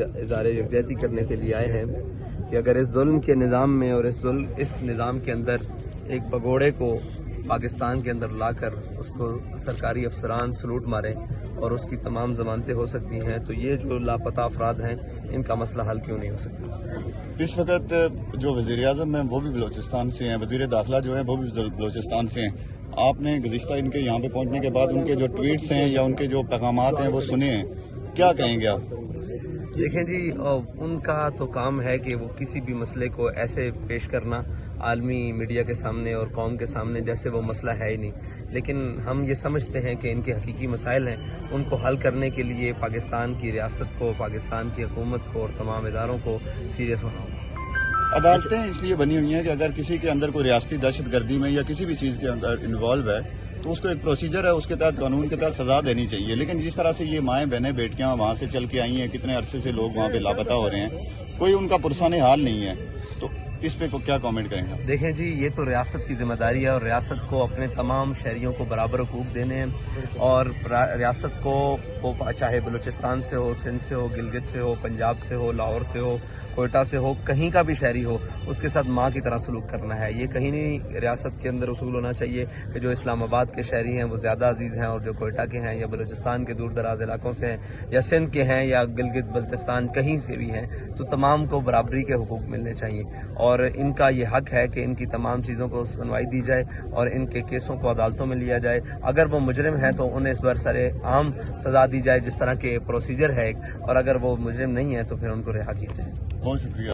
اظہار یکجہتی کرنے کے لیے آئے ہیں کہ اگر اس ظلم کے نظام میں اور اس نظام کے اندر ایک بگوڑے کو پاکستان کے اندر لا کر اس کو سرکاری افسران سلوٹ ماریں اور اس کی تمام ضمانتیں ہو سکتی ہیں، تو یہ جو لاپتہ افراد ہیں ان کا مسئلہ حل کیوں نہیں ہو سکتا؟ اس وقت جو وزیر اعظم ہیں وہ بھی بلوچستان سے ہیں، وزیر داخلہ جو ہیں وہ بھی بلوچستان سے ہیں. آپ نے گزشتہ ان کے یہاں پہ پہنچنے کے بعد ان کے جو ٹویٹس ہیں یا ان کے جو پیغامات ہیں وہ سنے ہیں، کیا کہیں گے آپ؟ دیکھیں جی، ان کا تو کام ہے کہ وہ کسی بھی مسئلے کو ایسے پیش کرنا عالمی میڈیا کے سامنے اور قوم کے سامنے جیسے وہ مسئلہ ہے ہی نہیں، لیکن ہم یہ سمجھتے ہیں کہ ان کے حقیقی مسائل ہیں، ان کو حل کرنے کے لیے پاکستان کی ریاست کو، پاکستان کی حکومت کو اور تمام اداروں کو سیریس ہونا ہوگا. عدالتیں اس لیے بنی ہوئی ہیں کہ اگر کسی کے اندر کوئی ریاستی دہشت گردی میں یا کسی بھی چیز کے اندر انوالو ہے تو اس کو ایک پروسیجر ہے، اس کے تحت قانون کے تحت سزا دینی چاہیے. لیکن جس طرح سے یہ مائیں بہنیں بیٹیاں وہاں سے چل کے آئی ہیں، کتنے عرصے سے لوگ وہاں پہ لاپتہ ہو رہے ہیں، کوئی ان کا پرسان حال نہیں ہے، تو اس پہ کیا کامنٹ کریں گے؟ دیکھیں جی، یہ تو ریاست کی ذمہ داری ہے اور ریاست کو اپنے تمام شہریوں کو برابر حقوق دینے ہیں، اور ریاست کو چاہے بلوچستان سے ہو، سندھ سے ہو، گلگت سے ہو، پنجاب سے ہو، لاہور سے ہو، کوئٹہ سے ہو، کہیں کا بھی شہری ہو، اس کے ساتھ ماں کی طرح سلوک کرنا ہے. یہ کہیں نہیں ریاست کے اندر اصول ہونا چاہیے کہ جو اسلام آباد کے شہری ہیں وہ زیادہ عزیز ہیں اور جو کوئٹہ کے ہیں یا بلوچستان کے دور دراز علاقوں سے ہیں یا سندھ کے ہیں یا گلگت بلتستان کہیں سے بھی ہیں، تو تمام کو برابری کے حقوق ملنے چاہیے. اور ان کا یہ حق ہے کہ ان کی تمام چیزوں کو سنوائی دی جائے اور ان کے کیسوں کو عدالتوں میں لیا جائے. اگر وہ مجرم ہیں تو انہیں اس برسر عام سزا دی جائے جس طرح کے پروسیجر ہے، اور اگر وہ مجرم نہیں ہے تو پھر ان کو رہا کیا جائے. بہت شکریہ.